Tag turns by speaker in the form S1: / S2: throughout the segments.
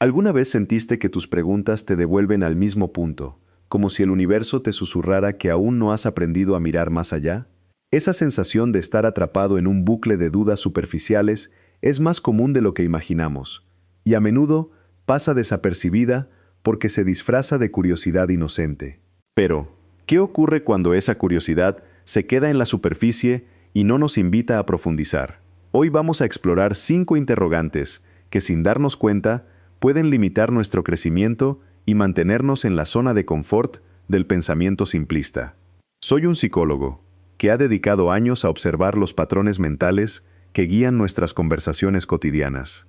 S1: ¿Alguna vez sentiste que tus preguntas te devuelven al mismo punto, como si el universo te susurrara que aún no has aprendido a mirar más allá? Esa sensación de estar atrapado en un bucle de dudas superficiales es más común de lo que imaginamos, y a menudo pasa desapercibida porque se disfraza de curiosidad inocente. Pero, ¿qué ocurre cuando esa curiosidad se queda en la superficie y no nos invita a profundizar? Hoy vamos a explorar 5 interrogantes que, sin darnos cuenta, pueden limitar nuestro crecimiento y mantenernos en la zona de confort del pensamiento simplista. Soy un psicólogo que ha dedicado años a observar los patrones mentales que guían nuestras conversaciones cotidianas.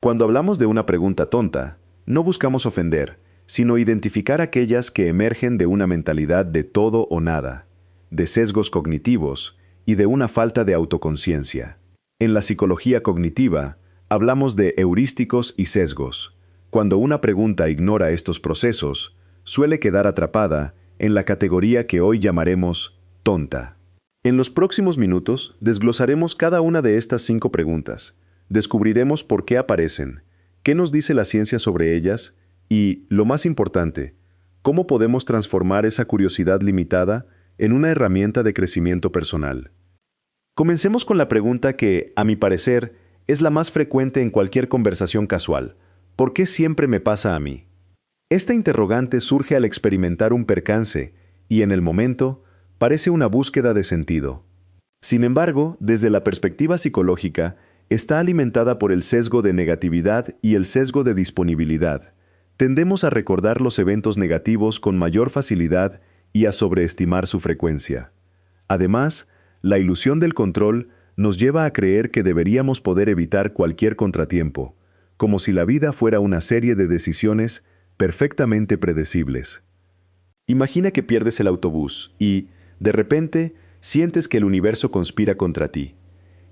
S1: Cuando hablamos de una pregunta tonta, no buscamos ofender, sino identificar aquellas que emergen de una mentalidad de todo o nada, de sesgos cognitivos y de una falta de autoconciencia. En la psicología cognitiva, hablamos de heurísticos y sesgos. Cuando una pregunta ignora estos procesos, suele quedar atrapada en la categoría que hoy llamaremos tonta. En los próximos minutos, desglosaremos cada una de estas 5 preguntas. Descubriremos por qué aparecen, qué nos dice la ciencia sobre ellas y, lo más importante, cómo podemos transformar esa curiosidad limitada en una herramienta de crecimiento personal. Comencemos con la pregunta que, a mi parecer, es la más frecuente en cualquier conversación casual. ¿Por qué siempre me pasa a mí? Esta interrogante surge al experimentar un percance y, en el momento, parece una búsqueda de sentido. Sin embargo, desde la perspectiva psicológica, está alimentada por el sesgo de negatividad y el sesgo de disponibilidad. Tendemos a recordar los eventos negativos con mayor facilidad y a sobreestimar su frecuencia. Además, la ilusión del control nos lleva a creer que deberíamos poder evitar cualquier contratiempo, como si la vida fuera una serie de decisiones perfectamente predecibles. Imagina que pierdes el autobús y, de repente, sientes que el universo conspira contra ti.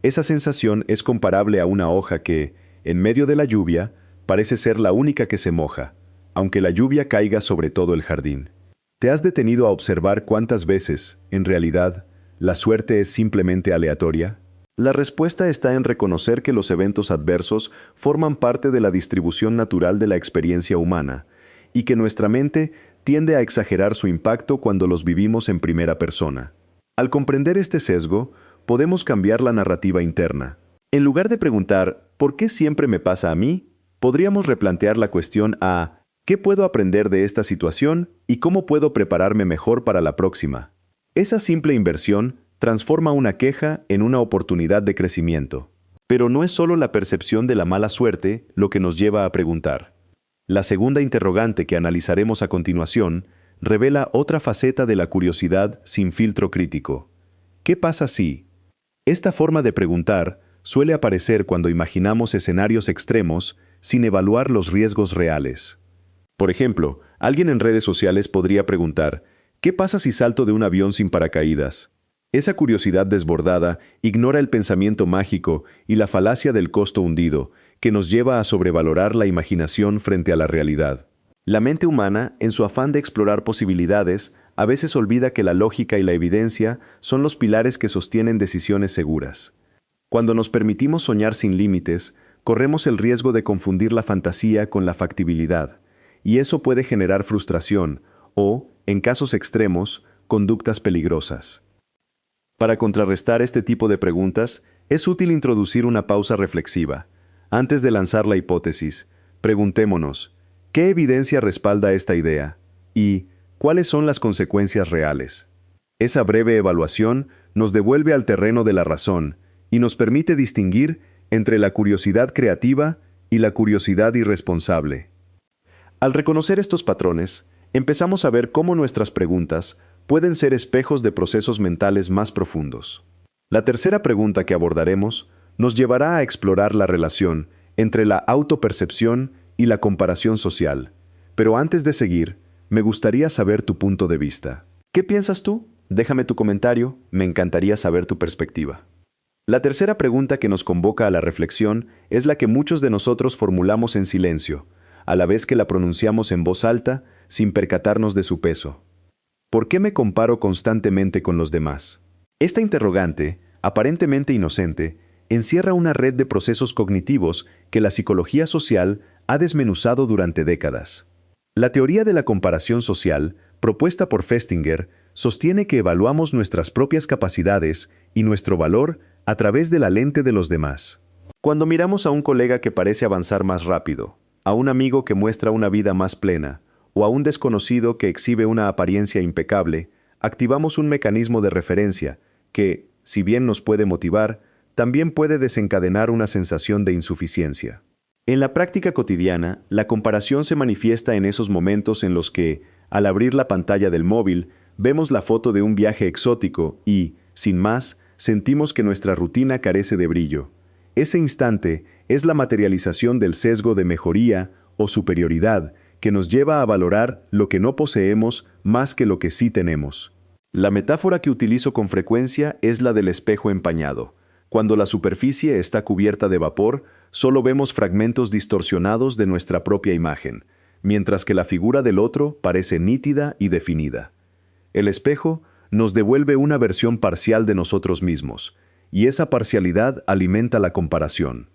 S1: Esa sensación es comparable a una hoja que, en medio de la lluvia, parece ser la única que se moja, aunque la lluvia caiga sobre todo el jardín. ¿Te has detenido a observar cuántas veces, en realidad, la suerte es simplemente aleatoria? La respuesta está en reconocer que los eventos adversos forman parte de la distribución natural de la experiencia humana, y que nuestra mente tiende a exagerar su impacto cuando los vivimos en primera persona. Al comprender este sesgo, podemos cambiar la narrativa interna. En lugar de preguntar, ¿por qué siempre me pasa a mí?, podríamos replantear la cuestión a ¿qué puedo aprender de esta situación y cómo puedo prepararme mejor para la próxima? Esa simple inversión transforma una queja en una oportunidad de crecimiento. Pero no es solo la percepción de la mala suerte lo que nos lleva a preguntar. La segunda interrogante que analizaremos a continuación revela otra faceta de la curiosidad sin filtro crítico. ¿Qué pasa si? Esta forma de preguntar suele aparecer cuando imaginamos escenarios extremos sin evaluar los riesgos reales. Por ejemplo, alguien en redes sociales podría preguntar, ¿qué pasa si salto de un avión sin paracaídas? Esa curiosidad desbordada ignora el pensamiento mágico y la falacia del costo hundido, que nos lleva a sobrevalorar la imaginación frente a la realidad. La mente humana, en su afán de explorar posibilidades, a veces olvida que la lógica y la evidencia son los pilares que sostienen decisiones seguras. Cuando nos permitimos soñar sin límites, corremos el riesgo de confundir la fantasía con la factibilidad, y eso puede generar frustración o, en casos extremos, conductas peligrosas. Para contrarrestar este tipo de preguntas, es útil introducir una pausa reflexiva. Antes de lanzar la hipótesis, preguntémonos, ¿qué evidencia respalda esta idea? ¿Y cuáles son las consecuencias reales? Esa breve evaluación nos devuelve al terreno de la razón y nos permite distinguir entre la curiosidad creativa y la curiosidad irresponsable. Al reconocer estos patrones, empezamos a ver cómo nuestras preguntas pueden ser espejos de procesos mentales más profundos. La tercera pregunta que abordaremos nos llevará a explorar la relación entre la autopercepción y la comparación social. Pero antes de seguir, me gustaría saber tu punto de vista. ¿Qué piensas tú? Déjame tu comentario, me encantaría saber tu perspectiva. La tercera pregunta que nos convoca a la reflexión es la que muchos de nosotros formulamos en silencio, a la vez que la pronunciamos en voz alta, sin percatarnos de su peso. ¿Por qué me comparo constantemente con los demás? Esta interrogante, aparentemente inocente, encierra una red de procesos cognitivos que la psicología social ha desmenuzado durante décadas. La teoría de la comparación social, propuesta por Festinger, sostiene que evaluamos nuestras propias capacidades y nuestro valor a través de la lente de los demás. Cuando miramos a un colega que parece avanzar más rápido, a un amigo que muestra una vida más plena, o a un desconocido que exhibe una apariencia impecable, activamos un mecanismo de referencia que, si bien nos puede motivar, también puede desencadenar una sensación de insuficiencia. En la práctica cotidiana, la comparación se manifiesta en esos momentos en los que, al abrir la pantalla del móvil, vemos la foto de un viaje exótico y, sin más, sentimos que nuestra rutina carece de brillo. Ese instante es la materialización del sesgo de mejoría o superioridad que nos lleva a valorar lo que no poseemos más que lo que sí tenemos. La metáfora que utilizo con frecuencia es la del espejo empañado. Cuando la superficie está cubierta de vapor, solo vemos fragmentos distorsionados de nuestra propia imagen, mientras que la figura del otro parece nítida y definida. El espejo nos devuelve una versión parcial de nosotros mismos, y esa parcialidad alimenta la comparación.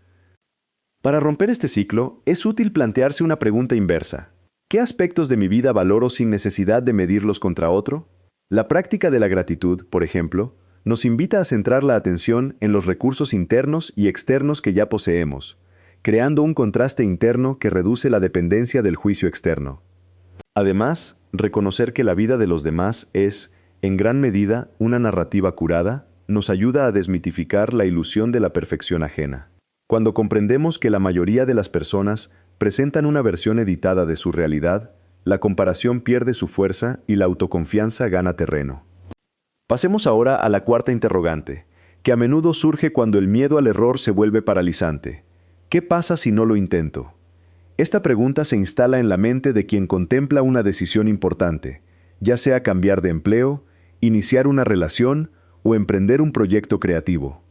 S1: Para romper este ciclo, es útil plantearse una pregunta inversa. ¿Qué aspectos de mi vida valoro sin necesidad de medirlos contra otro? La práctica de la gratitud, por ejemplo, nos invita a centrar la atención en los recursos internos y externos que ya poseemos, creando un contraste interno que reduce la dependencia del juicio externo. Además, reconocer que la vida de los demás es, en gran medida, una narrativa curada, nos ayuda a desmitificar la ilusión de la perfección ajena. Cuando comprendemos que la mayoría de las personas presentan una versión editada de su realidad, la comparación pierde su fuerza y la autoconfianza gana terreno. Pasemos ahora a la cuarta interrogante, que a menudo surge cuando el miedo al error se vuelve paralizante. ¿Qué pasa si no lo intento? Esta pregunta se instala en la mente de quien contempla una decisión importante, ya sea cambiar de empleo, iniciar una relación o emprender un proyecto creativo.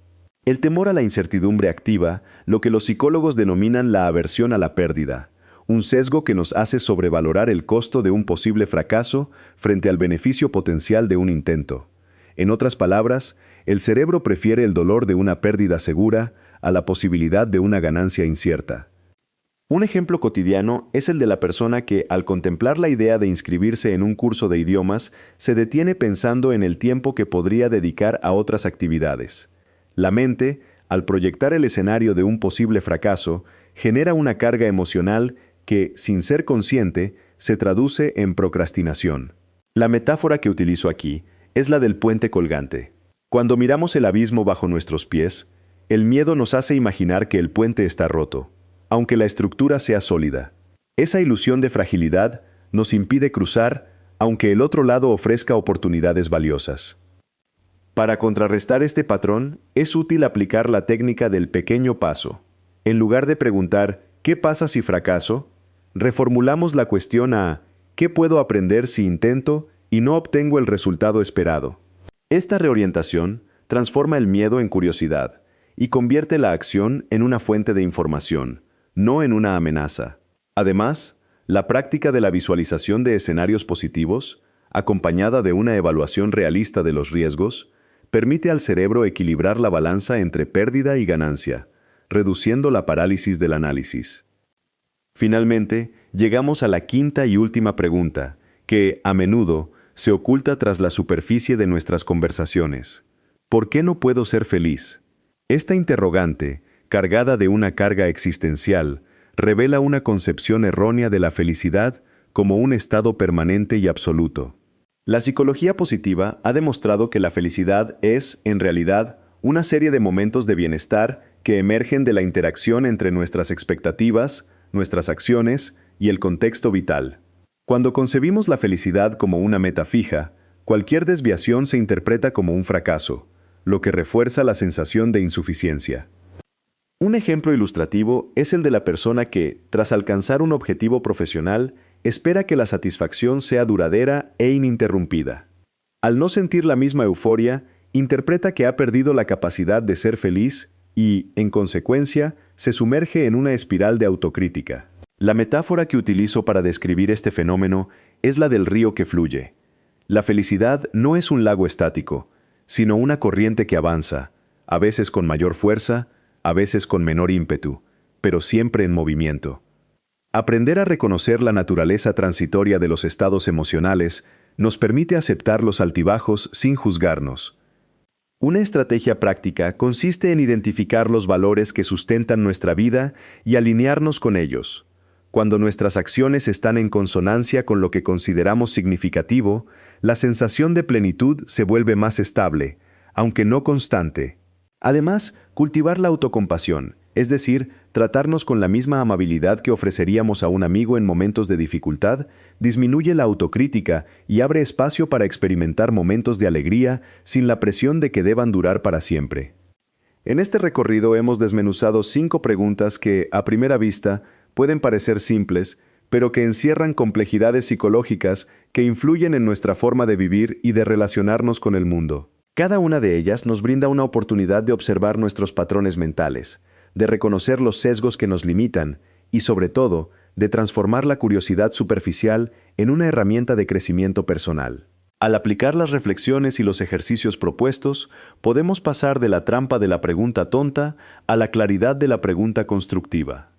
S1: El temor a la incertidumbre activa lo que los psicólogos denominan la aversión a la pérdida, un sesgo que nos hace sobrevalorar el costo de un posible fracaso frente al beneficio potencial de un intento. En otras palabras, el cerebro prefiere el dolor de una pérdida segura a la posibilidad de una ganancia incierta. Un ejemplo cotidiano es el de la persona que, al contemplar la idea de inscribirse en un curso de idiomas, se detiene pensando en el tiempo que podría dedicar a otras actividades. La mente, al proyectar el escenario de un posible fracaso, genera una carga emocional que, sin ser consciente, se traduce en procrastinación. La metáfora que utilizo aquí es la del puente colgante. Cuando miramos el abismo bajo nuestros pies, el miedo nos hace imaginar que el puente está roto, aunque la estructura sea sólida. Esa ilusión de fragilidad nos impide cruzar, aunque el otro lado ofrezca oportunidades valiosas. Para contrarrestar este patrón, es útil aplicar la técnica del pequeño paso. En lugar de preguntar ¿qué pasa si fracaso?, reformulamos la cuestión a ¿qué puedo aprender si intento y no obtengo el resultado esperado? Esta reorientación transforma el miedo en curiosidad y convierte la acción en una fuente de información, no en una amenaza. Además, la práctica de la visualización de escenarios positivos, acompañada de una evaluación realista de los riesgos, permite al cerebro equilibrar la balanza entre pérdida y ganancia, reduciendo la parálisis del análisis. Finalmente, llegamos a la quinta y última pregunta, que, a menudo, se oculta tras la superficie de nuestras conversaciones. ¿Por qué no puedo ser feliz? Esta interrogante, cargada de una carga existencial, revela una concepción errónea de la felicidad como un estado permanente y absoluto. La psicología positiva ha demostrado que la felicidad es, en realidad, una serie de momentos de bienestar que emergen de la interacción entre nuestras expectativas, nuestras acciones y el contexto vital. Cuando concebimos la felicidad como una meta fija, cualquier desviación se interpreta como un fracaso, lo que refuerza la sensación de insuficiencia. Un ejemplo ilustrativo es el de la persona que, tras alcanzar un objetivo profesional, espera que la satisfacción sea duradera e ininterrumpida. Al no sentir la misma euforia, interpreta que ha perdido la capacidad de ser feliz y, en consecuencia, se sumerge en una espiral de autocrítica. La metáfora que utilizo para describir este fenómeno es la del río que fluye. La felicidad no es un lago estático, sino una corriente que avanza, a veces con mayor fuerza, a veces con menor ímpetu, pero siempre en movimiento. Aprender a reconocer la naturaleza transitoria de los estados emocionales nos permite aceptar los altibajos sin juzgarnos. Una estrategia práctica consiste en identificar los valores que sustentan nuestra vida y alinearnos con ellos. Cuando nuestras acciones están en consonancia con lo que consideramos significativo, la sensación de plenitud se vuelve más estable, aunque no constante. Además, cultivar la autocompasión, es decir, tratarnos con la misma amabilidad que ofreceríamos a un amigo en momentos de dificultad, disminuye la autocrítica y abre espacio para experimentar momentos de alegría sin la presión de que deban durar para siempre. En este recorrido hemos desmenuzado 5 preguntas que, a primera vista, pueden parecer simples, pero que encierran complejidades psicológicas que influyen en nuestra forma de vivir y de relacionarnos con el mundo. Cada una de ellas nos brinda una oportunidad de observar nuestros patrones mentales, de reconocer los sesgos que nos limitan y, sobre todo, de transformar la curiosidad superficial en una herramienta de crecimiento personal. Al aplicar las reflexiones y los ejercicios propuestos, podemos pasar de la trampa de la pregunta tonta a la claridad de la pregunta constructiva.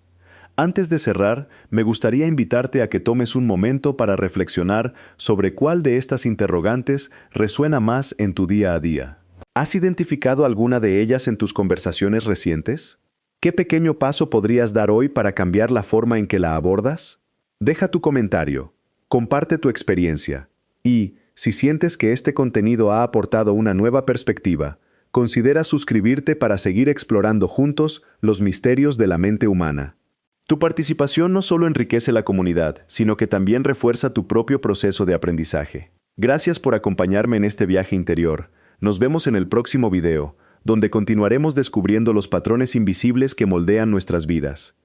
S1: Antes de cerrar, me gustaría invitarte a que tomes un momento para reflexionar sobre cuál de estas interrogantes resuena más en tu día a día. ¿Has identificado alguna de ellas en tus conversaciones recientes? ¿Qué pequeño paso podrías dar hoy para cambiar la forma en que la abordas? Deja tu comentario, comparte tu experiencia y, si sientes que este contenido ha aportado una nueva perspectiva, considera suscribirte para seguir explorando juntos los misterios de la mente humana. Tu participación no solo enriquece la comunidad, sino que también refuerza tu propio proceso de aprendizaje. Gracias por acompañarme en este viaje interior. Nos vemos en el próximo video, donde continuaremos descubriendo los patrones invisibles que moldean nuestras vidas.